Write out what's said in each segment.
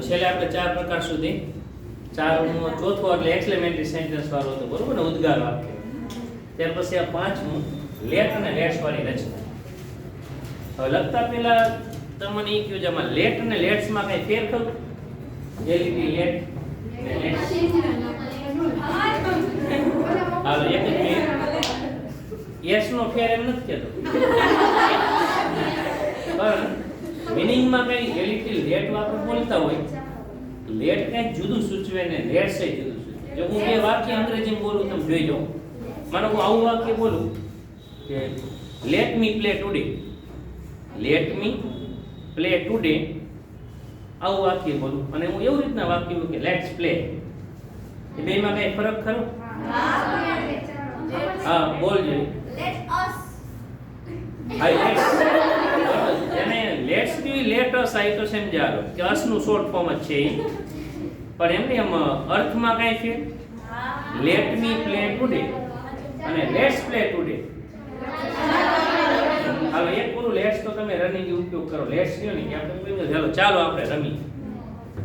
છેલ્લે આપણે 4 પ્રકાર સુધી 4નો ચોથો એટલે એક્સક્લેમેટરી સેન્ટેન્સ વાળો હતો, બરોબર ને, ઉદ્ગાર વાક્ય. ત્યાર પછી આ 5મું લેટ અને લેટ્સ વાળી રચના. હવે લખતા પહેલા તમને એ કહ્યું છે આમાં લેટ અને લેટ્સ માં કઈ ફેર ખરું? એલટી લેટ અને લેટ્સ. હાલો એક જ મિનિટ. યસ નો ફેર એમ નથી કહેતો, પણ મીનિંગ માં કઈ એલટી લેટ આપણે બોલતા હોય, લેટ કઈ જુદું સૂચવે ને લેટ્સ એ જુદું સૂચવે. જો હું બે વાક્ય અંગ્રેજીમાં બોલું તમે જોઈજો. માનો હું આવું વાક્ય બોલું કે let me play today, let me play today, આવું વાક્ય બોલું અને હું એવું રીતના વાક્ય બોલું કે લેટ્સ પ્લે. એ બેમાં કઈ ફરક ખરો? હા બોલજો. Let us. હા લેટ્સ, એને લેટ્સ બી લેટ અસ આઈ તો સમજારો કે અસ નું શોર્ટ ફોર્મ જ છે ઈ, પણ એમને એમ અર્થમાં કઈ છે? લેટ મી પ્લે ટુડે અને લેટ્સ પ્લે ટુડે. હાલો એક પૂરું લેટ્સ તો તમે રનિંગ ઉપયોગ કરો, લેટ્સ કયો ને કે આપણે ચાલો ચાલો આપણે રમી,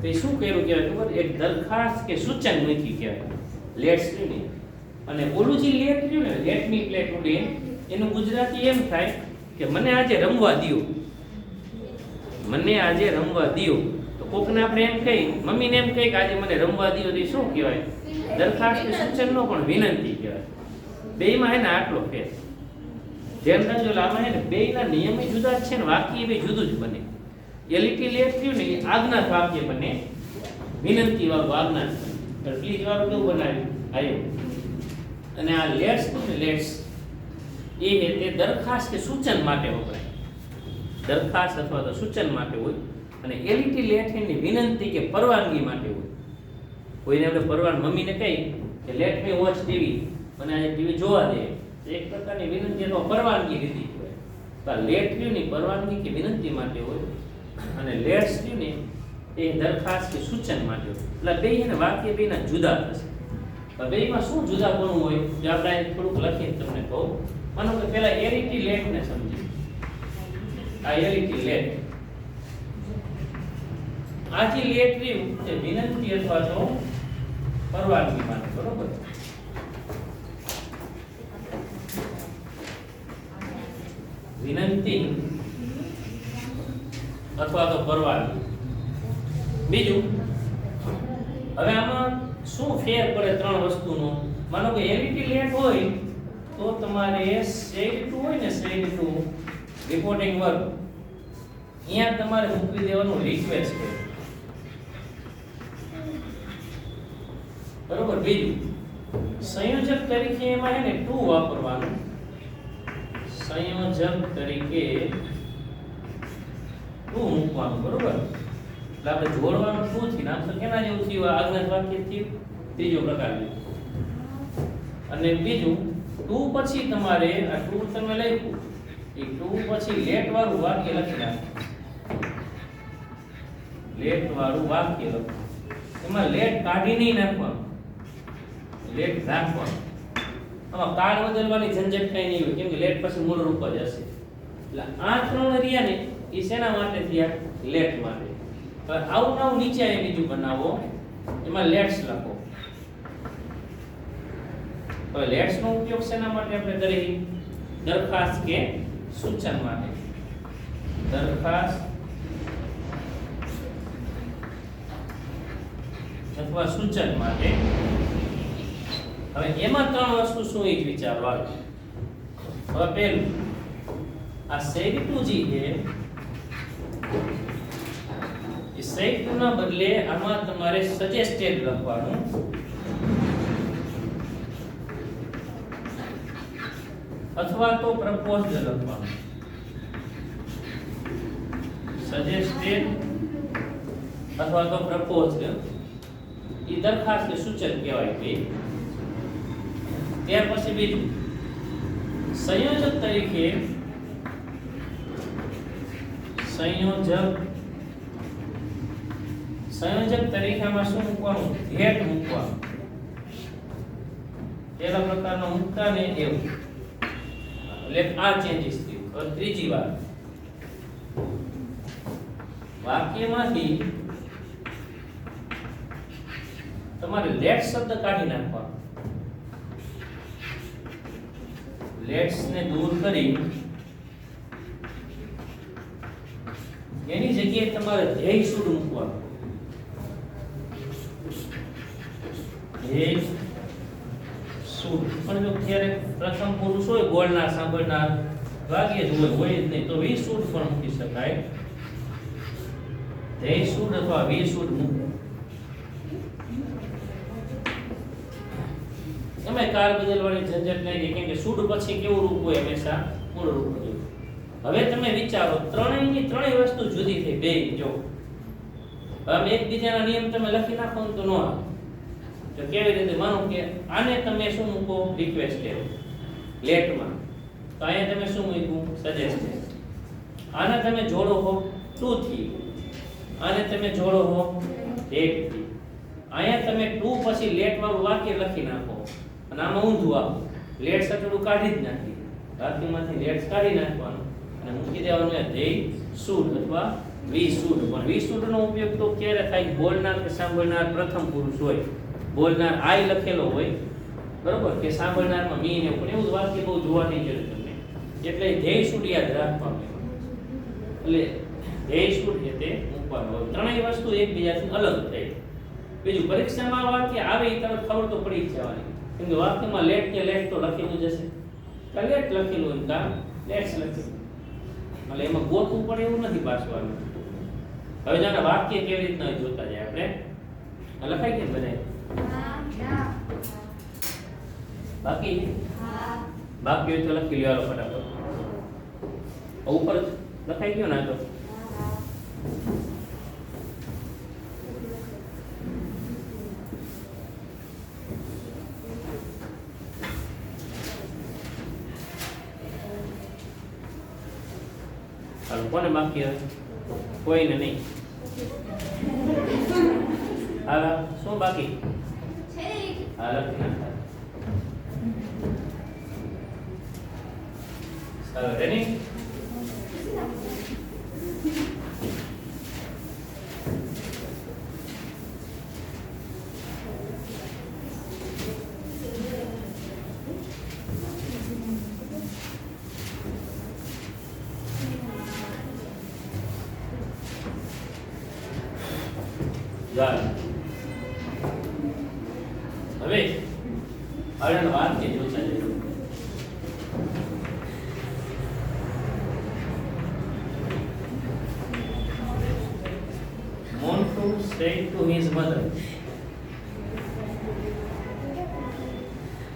તો એ શું કર્યું કહેવાય ખબર? એક દરખાસ્ત કે સૂચન મૂકી કહેવાય લેટ્સ કયો ને. અને ઓલું જે લેટ કયો ને લેટ મી પ્લે ટુડે, એનું ગુજરાતી એમ થાય કે મને આજે રમવા દ્યો, મને આજે રમવા દ્યો. તો કોકને આપણે એમ કહી, મમ્મીને એમ કહી કે આજે મને રમવા દ્યો, તો શું કહેવાય? દરખાસ્ત કે સૂચનનો પણ વિનંતી કહેવાય. બેયમાં હે ને આટલો ફેર ધ્યાન રાખજો. આમાં હે ને બેયના નિયમ જુદા જ છે ને વાક્ય બે જુદું જ બને. એલટી લેટ થયું ને એ આજ્ઞાત વાક્ય બને, વિનંતી વાળું આજ્ઞાત બને. પ્લીઝ વાળું કેવું બનાવ્યું આયો. અને આ લેટ્સ ને લેટ્સ એ હે તે દરખાસ્ત કે સૂચન માટે વપરાય, દરખાસ્ત અથવા તો સૂચન માટે હોય. અને એલટી લેટ એની વિનંતી કે પરવાનગી માટે હોય. કોઈને આપણે પરવાનગી, મમ્મીને કહી કે લેટ મી વોચ ટીવી, મને આજે ટીવી જોવા દે, એક પ્રકારની વિનંતી અથવા પરવાનગી લીધી હોય. તો આ લેટ રહ્યું ની પરવાનગી કે વિનંતી માટે હોય અને લેટ્સ રહ્યું ને એ દરખાસ્ત કે સૂચન માટે હોય. એટલે બે ને વાક્ય બેના જુદા થશે. તો બેમાં શું જુદાપણું હોય જે આપણે થોડુંક લખીને તમને કહું. માનો કે પહેલા એલટી લેટ ને સમજી. આ એલટી લેટ, આ જે લેટ રહ્યું તે વિનંતી અથવા તો પરવાનગી માટે, બરોબર? વિનંતી અથવા તો પરવાનગી. બીજું હવે આમાં શું ફેર પડે ત્રણ વસ્તુનો? માનો કે એલટી લેટ હોય તો તમારે સેડ ટુ હોય ને, સેડ ટુ રિપોર્ટિંગ વર્ક, અહીંયા તમારે મૂકી દેવાનું રિક્વેસ્ટ છે, બરોબર? બીજું સંયોજક તરીકે એમાં હે ને ટુ વાપરવાનું, સંયોજક તરીકે ટુ મૂકવાનું, બરોબર? એટલે આપણે જોડવાનું ટુ થી નામ તો કેના જેવું થયું? આજ્ઞાત વાક્ય થયું, ત્રીજો પ્રકાર. અને બીજું ટુ પછી તમારે આ ટુ તમે લખ્યું એ ટુ પછી લેટ વાળું વાક્ય લખી નાખો, લેટ વાળું વાક્ય લખો. એમાં લેટ કાઢી નહીં નાખવાનું, લેટ રાખવાનું. આમાં કાળ બદલવાની ઝંઝટ કઈ નહીં હોય, કેમ કે લેટ પછી મૂળ રૂપ જ હશે. એટલે આ ત્રણ રહ્યા ને એ શેના માટે થયા? લેટ માટે. હવે આવું નાવ નીચે એ બીજું બનાવો, એમાં લેટ્સ લખો. હવે લેટ્સ નો ઉપયોગ શેના માટે આપણે કરી? દરખાસ્ત કે સૂચન માટે. દરખાસ્ત અથવા સૂચન માટે. હવે એમાં ત્રણ વસ્તુ શું એ જ વિચારવા. હવે પહેલું આ સેડ ટુ જી છે, એ સેડ ટુ ના બદલે આમાં તમારે સજેસ્ટેડ લખવાનું. અથવા તો પ્રપોઝડ લખવાનું. સજેસ્ટેડ અથવા તો પ્રપોઝડ એ દરખાસ્ત કે સૂચન કહેવાય છે. ત્યાર પછી બીજું સંયોજક તરીકે, સંયોજક તરીકેમાં શું મૂકવાનું? ધેટ મૂકવાનું. પહેલા પ્રકારનો મૂકતા ને એવું. એટલે આ ચેન્જીસ થયું. હવે ત્રીજી વાર વાક્યમાંથી તમારે લેટ્સ શબ્દ કાઢી નાખવાનો. લેટ્સ ને દૂર કરી એની જગ્યાએ તમારે ધ્યેય શુડ મૂકવાનું. ધ્યેય શુડ. પણ જો ક્યારેક પ્રથમ પુરુષ હોય, બોલનાર સાંભળનાર વાક્ય જ હોય જ નહીં, તો વી શુડ પણ મૂકી શકાય. ધ્યેય શુડ અથવા વી શુડ મૂકો. એમાં કાર બદલવાની ઝંઝટ નહીં, કેમ કે શુડ પછી કેવું રૂપ હોય? હંમેશા મૂળ રૂપ હોય. હવે તમે વિચારો, ત્રણેયની ત્રણેય વસ્તુ જુદી થઈ. બે જો હવે એકબીજાના નિયમ તમે લખી નાખો ને તો ન આવે. તો કેવી રીતે? માનો કે આને તમે શું મૂકો? રિક્વેસ્ટેડ લેટમાં. તો અહીંયા તમે શું મૂક્યું? સજેસ્ટેડ. આને તમે જોડો હો ટુ થી, આને તમે જોડો હો એક થી. અહીંયા તમે ટુ પછી લેટ વાળું વાક્ય લખી નાખો અને આમાં ઊંધું આપો. લેટ સટડું કાઢી જ નાખી, વાક્યમાંથી લેટ્સ કાઢી નાખવાનું અને મૂકી દેવાનું ધ્યેય શુડ અથવા વી શુડ. પણ વી શુડ નો ઉપયોગ તો ક્યારે થાય? બોલનાર કે સાંભળનાર પ્રથમ પુરુષ હોય, બોલનાર આઈ લખેલો હોય, બરોબર, કે સાંભળનારમાં મી ને પણ એવું વાક્ય બહુ જોવા નહીં મળે તમને. એટલે ધ્યેય શુડ યાદ રાખવાનું. એટલે ધ્યેય શુડ છે તે મૂકવાનું હોય. ત્રણેય વસ્તુ એકબીજાથી અલગ થઈ. બીજું, પરીક્ષામાં વાક્ય આવે એ તરફ ખબર તો પડી જ જવાની, કેમ કે વાક્યમાં લેટ કે લેટ તો લખેલું જ હશે. લેટ લખેલું હોય કાં લેટ્સ લખેલું, એટલે એમાં ગોતવું પડે એવું નથી પાછું. હવે જાણે વાક્ય કેવી રીતના જોતા જાય આપણે. લખાય કેમ બધાય? બાકી બાકી હોય તો લખી લ્યો ફટાફટ. ઉપર લખાઈ ગયો ના? તો કોને બાકી હવે? કોઈને નહીં. હા, શું બાકી? હા, લખી નાખો. ચાલો, રેડી? હવે આગળ વાત કે જોતા જઈએ. Montu said to his mother.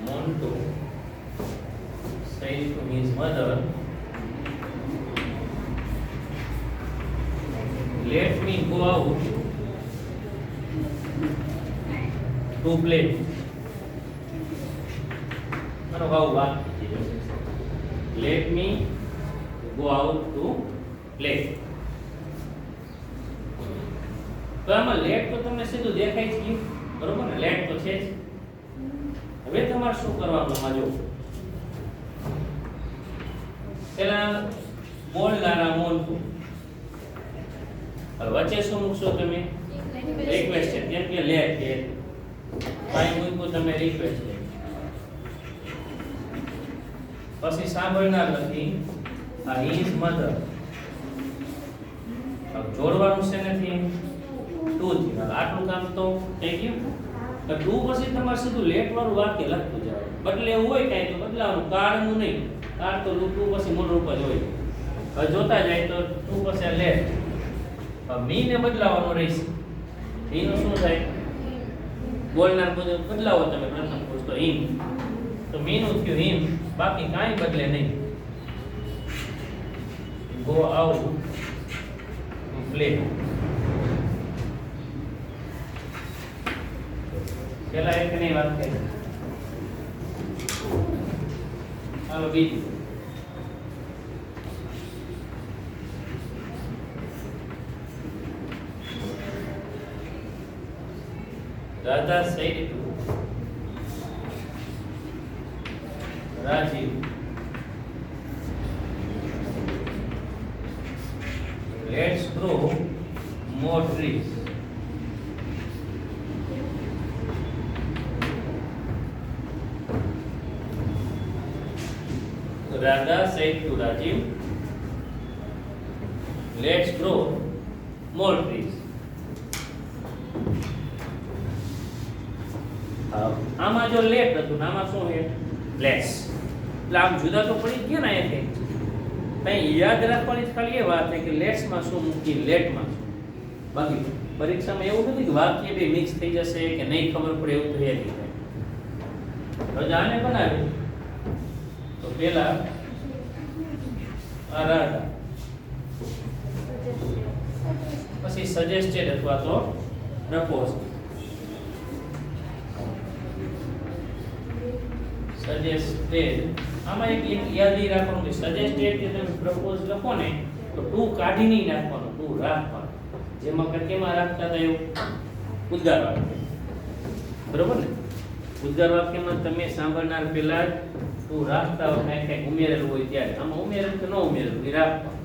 Montu said to his mother, let me go out to play. Mano how વાત? Let me go out to play. તો આમાં લેટ તો તમને સીધું દેખાય જ ગયું, બરોબર ને? લેટ તો છે જ. હવે તમારે શું કરવાનું? આમાં જો પેલા બોલનારા મોન્ટુ, હવે વચ્ચે શું મૂકશો તમે? રિક્વેસ્ટ છે, કેમ કે લેટ છે. કાઈ મૂક્યું તમે રિક્વેસ્ટ છે. પછી સાંભળનાર લખી આ હિઝ મધર. જોડવાનું છે નથી ટુ થી. આટલું કામ તો થઈ ગયું. ટુ પછી તમારે સીધું લેટ વાળું વાક્ય લખતું જાય. બદલે એવું હોય કાંઈ તો બદલાવાનું, કારનું નહીં. કાર તો ટુ પછી મૂળ રૂપ જ હોય. હવે જોતા જાય તો ટુ પછી લેટ. મી ને બદલાવાનું રહેશે. મી નું શું થાય? બોલનાર બદલાવો તમે પ્રથમ પુરુષ તો હિમ, તો મી નું થયું હિમ. બાકી કાંઈ બદલે નહીં. Go out to play. પેલા એક ની વાત કરી. હાલો બીજું. Radha said to Rajiv, Let's grow more trees. Radha said to Rajiv, let's grow more trees. આમાં જો લેટ હતું ને આમાં શું છે લેટ્સ, એટલે આમ જુદા તો પડી ગયા ને એટલે કઈ યાદ રાખવાની ખાલી એ વાત છે કે લેટ્સમાં શું મૂકી લેટમાં શું. બાકી પરીક્ષામાં એવું નથી કે વાક્ય બે મિક્સ થઈ જશે કે નહીં ખબર પડે એવું તો એ નહીં થાય. હવે આને બનાવી તો પેલા આ રાધા, પછી સજેસ્ટેડ અથવા તો પ્રપોઝ. સજેસ્ટેડ આમાં એક યાદ રાખવાનું કે સજેસ્ટેડ કે તમે પ્રપોઝ લખો ને તો ટુ કાઢી નહીં નાખવાનું, ટુ રાખવાનું. જેમાં કે કેમાં રાખતા હતા એવું ઉદ્ગાર વાક્ય, બરોબર ને? ઉદ્ગાર વાક્યમાં તમે સાંભળનાર પહેલા જ ટુ રાખતા હોય, કંઈક ઉમેરેલું હોય ત્યારે આમાં ઉમેરેલું કે ન ઉમેરેલું એ રાખવાનું.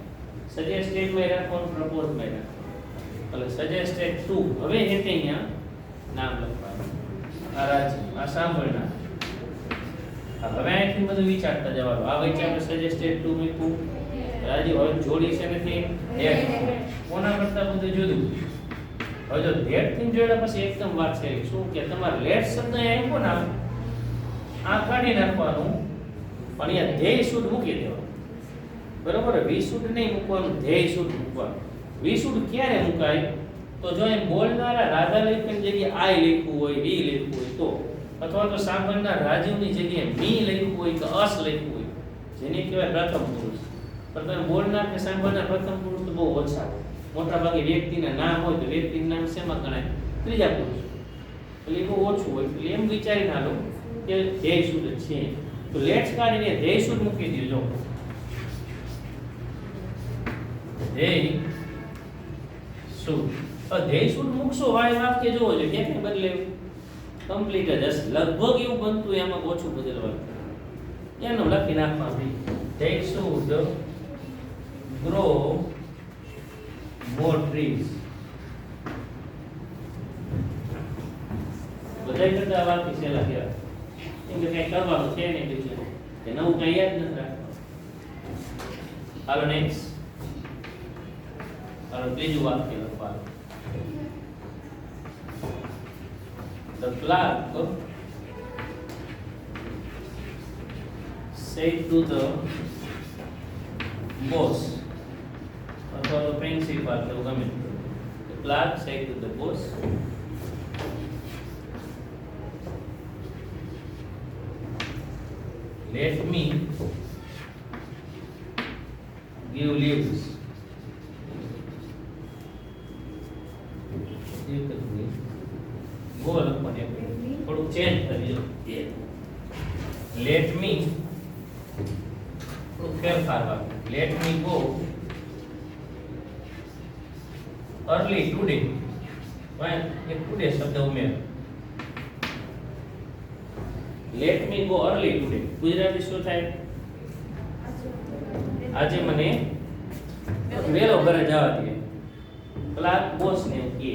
સજેસ્ટેડમાં રાખવાનું, પ્રપોઝમાં રાખવાનું. એટલે સજેસ્ટેડ ટુ. હવે એટલે અહીંયા નામ લખવાનું. આ રાજ, આ સાંભળનાર. હવે અહીંથી બધું વિચારતા જવાનું. આ વચ્ચે આપણે સજેસ્ટેડ ટુ મૂક્યું. રાજીવ હવે જોડી છે નથી એક કોના કરતા બધું જુદું. હવે જો ધેટ થી જોડ્યા પછી એકદમ વાત છે શું કે તમારે લેટ શબ્દ અહીં આવ્યો ને આ કાઢી નાખવાનું, પણ અહીંયા ધ્યેય શુદ્ધ મૂકી દેવાનું. બરોબર? વી શુદ્ધ નહીં મૂકવાનું, ધ્યેય શુદ્ધ મૂકવાનું. વી શુદ્ધ ક્યારે મુકાય? તો જો એ બોલનારા રાધા લખવાની જગ્યાએ આઈ લખ્યું હોય, વી લખ્યું હોય તો, અથવા તો સાંભળનાર રાજીવની જગ્યાએ મી લખ્યું હોય કે અસ લખ્યું હોય, જેને કહેવાય પ્રથમ પુરુષ. પણ તમે બોલનાર કે સાંભળનાર પ્રથમ પુરુષ તો બહુ ઓછા હોય. મોટા ભાગે વ્યક્તિના નામ હોય તો વ્યક્તિનું નામ શેમાં ગણાય? ત્રીજા પુરુષ. એટલે એ બહુ ઓછું હોય. એટલે એમ વિચારી ના લો કે ધ્યેય શુદ્ધ છે તો લેટ્સ કાઢીને ધ્યેય શુદ્ધ મૂકી દેજો. ધ્યેય શુદ્ધ. ધ્યેય શુદ્ધ મૂકશો વાય વાક્ય જોવો છો ક્યાંક બદલે કમ્પ્લીટ જ હશે. લગભગ એવું બનતું એમાં ઓછું બદલવાનું. એનું લખી નાખવાનું. ધ્યેય શુદ્ધ ગ્રો more trees. બધા કરતા વાક્ય છેલ્લા કહેવાય. કેમ કે કઈ કરવાનું છે નહીં બીજું કે નવું કઈ યાદ નથી રાખવાનું. હાલો નેક્સ્ટ. હાલો ત્રીજું વાક્ય લખવાનું. The clerk said to the boss, અથવા તો પ્રિન્સિપાલ તો ગમે. The clerk said to the boss, let me give leaves. Go લખવાનું થોડુંક ચેન્જ કરી દો. લેટ મી થોડુંક ફેરફાર વાળું. Let me go early today. એક ટુડે શબ્દ ઉમેરો. Let me go early today. Gujarati શું થાય? આજે મને વેલો ઘરે જવા દે. ક્લાર્ક બોસ ને કહે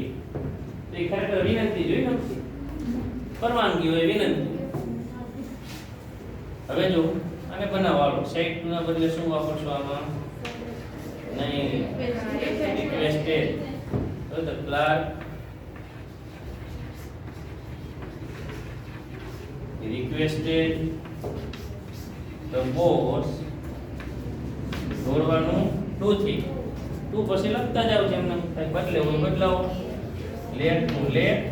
તો એ ખરેખર વિનંતી જોઈ નથી, પરવાનગી હોય વિનંતી. હવે જો આને બનાવવાનો સાઈડ ના બદલે શું વાપરશો આમાં? નહીં, રિક્વેસ્ટેડ. તો the clerk requested the boss. દોરવાનું ટુ થી ટુ પછી લખતા જાવ છે એમને કઈ બદલે હોય બદલાવો. લેટ નું લેટ,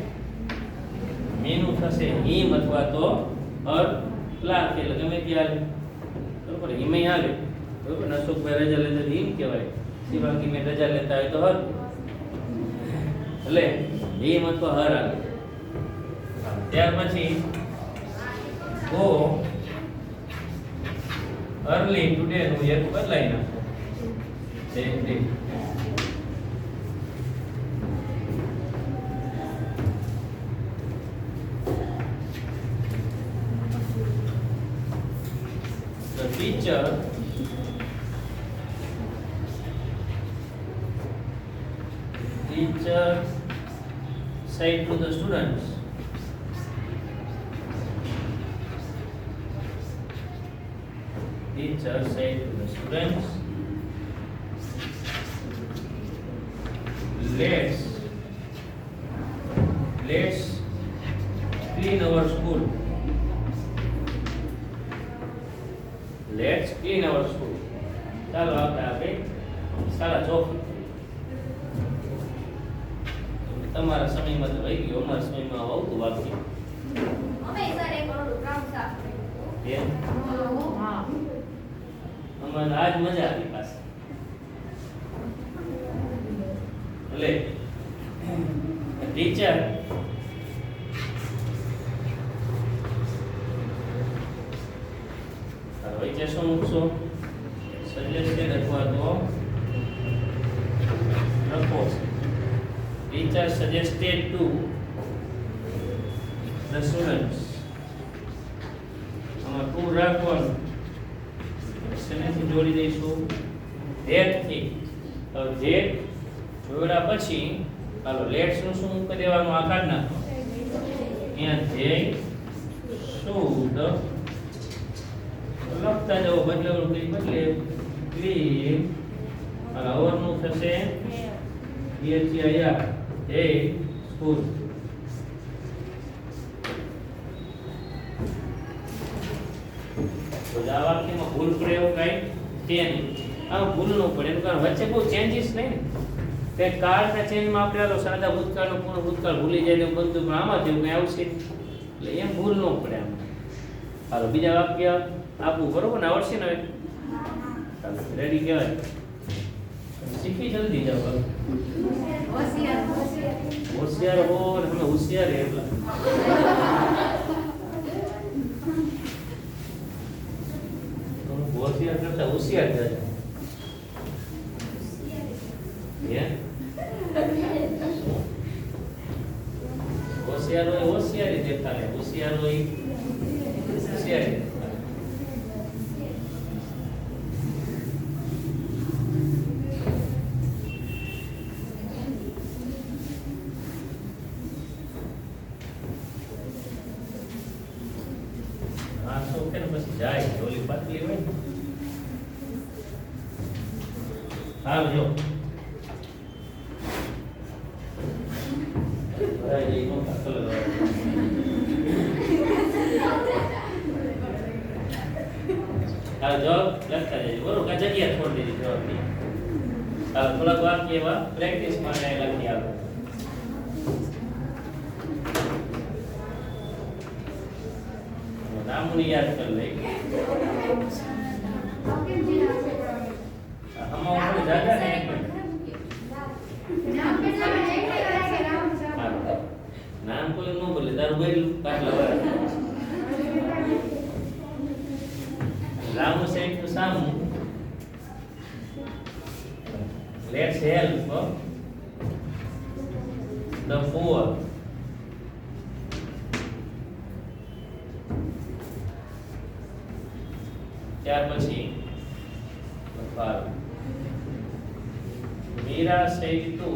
મીનું થશે હિમ અથવા તો હર. ક્લાર્ક એટલે ગમે ત્યાં બરોબર, હિમે હાલે બરોબર. નસુકભાઈ રજા લેતા હિમ કહેવાય, શિવાંગી મેં રજા લેતા હોય તો હર. એટલે હિમ અથવા હર હાલે. ત્યાર પછી ગો અર્લી ટુડે નું એક બદલાઈ નાખો. The teacher Teacher said to the students. Teacher said to the students, let's clean our school. Let's clean our school. ચાલો આપણે શાળા ચોખ્ખી. તમારા સમયમાં તો રહી ગયો, અમારા સમયમાં આવતું વાક્ય. અમે સર એક ઓલું ગ્રાઉન્ડ સાફ કર્યું. હા. અમારે આજ મજા આવી પાસે. એટલે ટીચર હવે શું મૂકશો? સજેસ્ટેડ અથવા તો લખો. Teacher suggested to the students. આમાં ટુ રાખવાનું. શેનાથી જોડી દઈશું? ધેટ થી. તો ધેટ જોડ્યા પછી ચાલો લેટ્સ નું શું મૂકી દેવાનું? આકાર નાખો. અહીંયા ધે શુડ લખતા જાઓ, બદલાવું કઈ બદલે ક્લીન. અને ઓવરનું થશે હિયર હે સ્કૂલ. તો આ વાક્યમાં ભૂલ પડે એવું કઈ છે નહીં. આ ભૂલ ન પડે એનું કારણ વચ્ચે બહુ ચેન્જીસ નહીં ને. તે કાળના ચેન્જમાં આપણે આલો સાદા ભૂતકાળનો પૂર્ણ ભૂતકાળ ભૂલી જાય ને બધું, પણ આમાં જેવું કઈ આવશે એટલે એમ ભૂલ ન પડે આમાં. હાલો બીજા વાક્ય આપવું બરોબર ને? આવડશે ને હવે? ચાલો રેડી કહેવાય. શીખી જલ્દી જાઓ. હોશિયાર હો ને અમે હોશિયાર એટલા. હોશિયાર કરતા હોશિયાર જાય. હોશિયાર હોય હોશિયારી દેખાડે, હોશિયાર હોય હોશિયારી. હા તો કે પછી જાય ઓલી પાતળી હોય ને. હાલ જો જવાબ લખતા જજો બરોબર. આ જગ્યા છોડી દેજો જવાબની. ચાલો થોડાક વાક્ય એવા પ્રેક્ટિસ માટે લખી આપો. નામની યાદ કરી લઈ. આમાં ઉપર જાજા ને એક નામ કોઈ ન બોલે તારું બોલ્યું કાટલા વાળા. Ramu said to Samu, let's help the poor. ત્યાર પછી Meera said to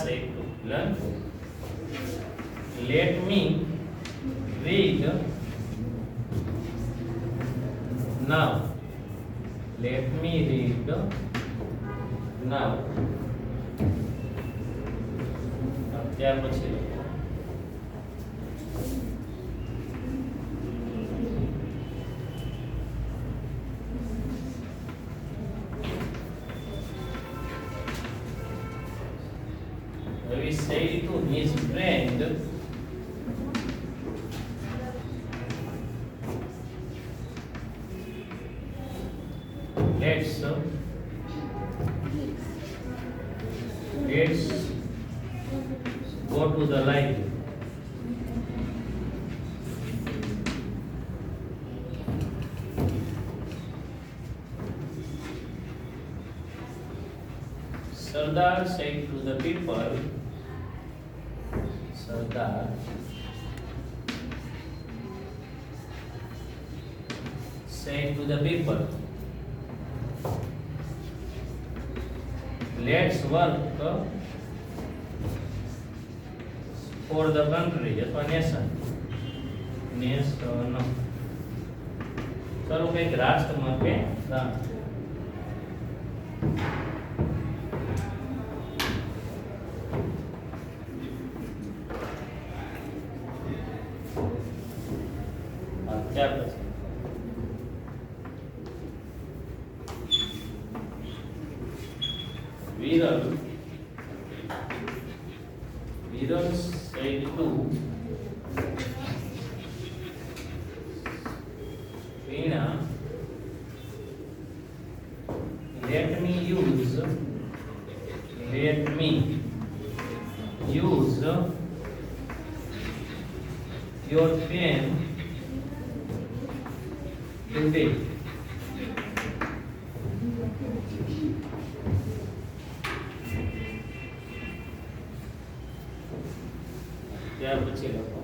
said to learn. Let me read now. Let me read now. ત્યાર પછી Ravi said to his friend, let's go to the library. Sardar said to the people, Sardar said to the people, let's work for the country અથવા nation. ચલો કંઈક રાષ્ટ્રમાં કે રાષ્ટ્ર. ત્યાર પછી Viral said to Veena, let me use your pen today. ત્યાર પછી લખો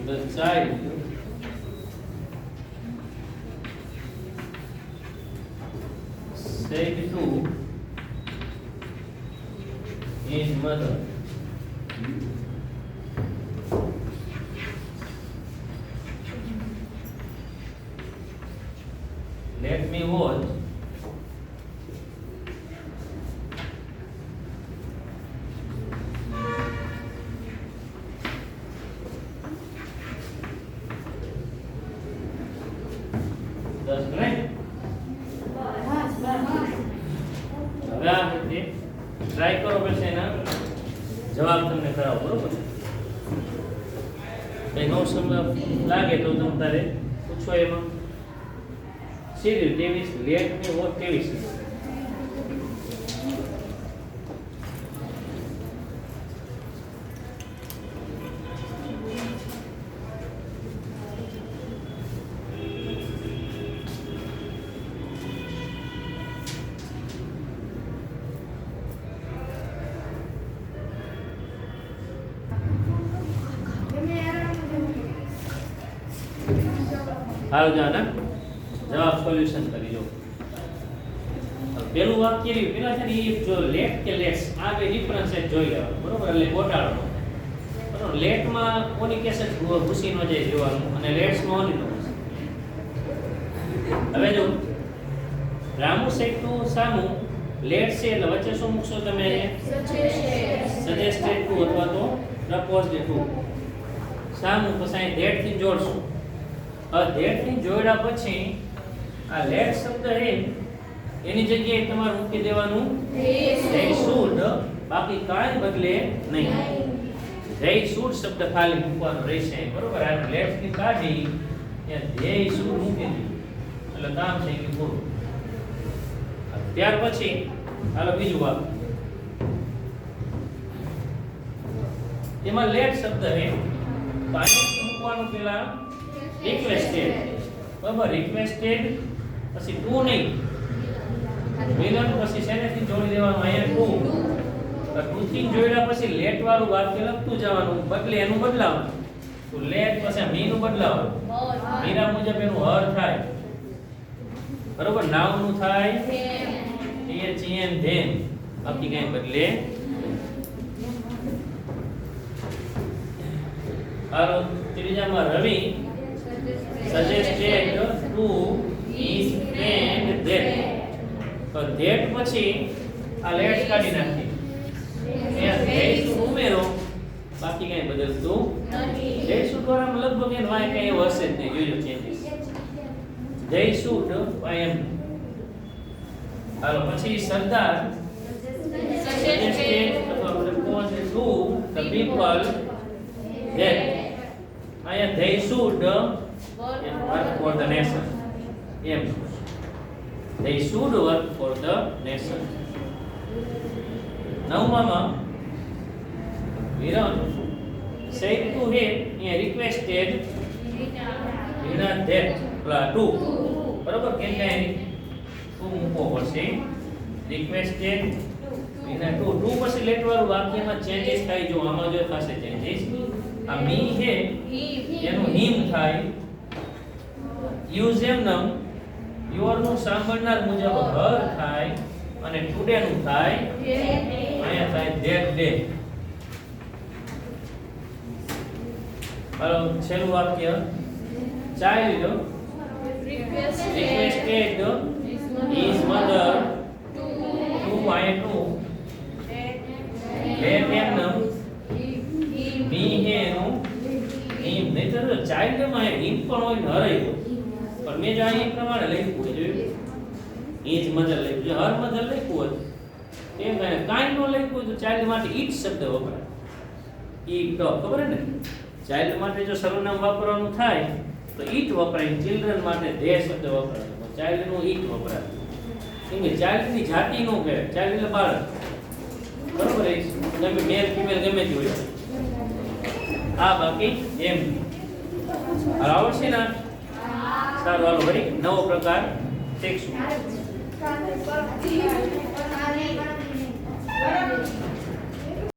the child said to his mother, let me watch દસ right? હવે આ રીતે ટ્રાય કરો પછી એના જવાબ તમને કરાવો બરોબર કઈ નો સમજ લાગે તો તમે તારે પૂછો એમાં serial TV let me watch TV serial હાલ જાના જવાબ સોલ્યુશન કરી જો પેલું વાક્ય પેલા છે ને એ જો લેટ કે લેટ્સ આ બે ડિફરન્સ છે જોઈ લેવાનું બરોબર એટલે ગોટાળો બરોબર લેટ માં કોની કેસે ઘૂસી ન જાય જોવાનું અને લેટ્સ માં ઓની નો હવે જો રામુ સેટ ટુ સામુ લેટ્સ છે એટલે વચ્ચે શું મૂકશો તમે સજેસ્ટેડ ટુ અથવા તો પ્રપોઝડ ટુ સામુ પછી ધેટ થી જોડશો ધેટ થી જોડ્યા પછી આ લેટ શબ્દ છે એની જગ્યાએ તમારે મૂકી દેવાનું they should બાકી કાંઈ બદલે નહીં they should શબ્દ ખાલી મૂકવાનો રહેશે બરોબર આ લેટ થી કાઢી ત્યાં they should મૂકી દીધું એટલે કામ થઈ ગયું પૂરું ત્યાર પછી હાલો બીજું વાક એમાં લેટ શબ્દ છે પાણી મૂકવાનું પેલા રિક્વેસ્ટેડ બરાબર રિક્વેસ્ટેડ પછી ટુ નહીં વિલન પછી શેનેથી જોડી દેવાનું અહીંયા ટુ થી જોડ્યા પછી લેટ વાળું વાક્ય લખતું જવાનું બદલે એનું બદલાવાનું તો લેટ પછી મી નું બદલાવાનું મીરા મુજબ એનું હર થાય બરોબર નાઉન નું થાય THEN ધેન બાકી કઈ બદલે હાલો ત્રીજામાં રવિ suggested to his friend that તો that પછી આ લેટ્સ કાઢી નાખી અહીંયા they should ઉમેરો બાકી કઈ બદલતું નથી they should દ્વારા લગભગ એનો વાય કઈ હશે જ નહીં જોજો changes they should I am હાલો પછી સરદાર suggested અથવા proposed to the people that અહીંયા they should work for the nation M they should work for the nation નવમામાં Viren said to him he requested Veena that to બરોબર કેમ કાઈ two મૂકવો પડશે requested Veena to પછી late વાળું વાક્યમાં changes થાય જો આમાં જો થશે ચેન્જીસ આ મી હે એનું હિમ થાય યુઝ એમ નમ યોર નું સાંભળનાર મુજબ હર થાય અને ટુડે નું થાય અહીંયા થાય ધેટ ડે. હાલો છેલ્લું વાક્ય child requested his mother to let him me હે નું હિમ નહીતર ચાઇલ્ડ માં હિમ પણ હોય ને હર પણ મેં જો અહીં પ્રમાણે લખ્યું હોય જોયું હિઝ મધર લખ્યું જો હર મધર લખ્યું હોય એમ કાંઈ નો લખ્યું હોય તો ચાઇલ્ડ માટે ઈટ શબ્દ વપરાય. ઈટ ખબર હે ને ચાઇલ્ડ માટે જો સર્વનામ વાપરવાનું થાય તો ઈટ વપરાય, ચિલ્ડ્રન માટે ધે શબ્દ વપરાય, તો ચાઇલ્ડ નું ઈટ વપરાય. કેમ કે ચાઇલ્ડ ની જાતિ નો કહેવાય, ચાઇલ્ડ એટલે બાળક, બરોબર છે, ગમે મેલ ફિમેલ ગમે તે હોય. આ બાકી એમ આવડશે ને? સારું હાલો વળી નવો પ્રકાર શીખશું.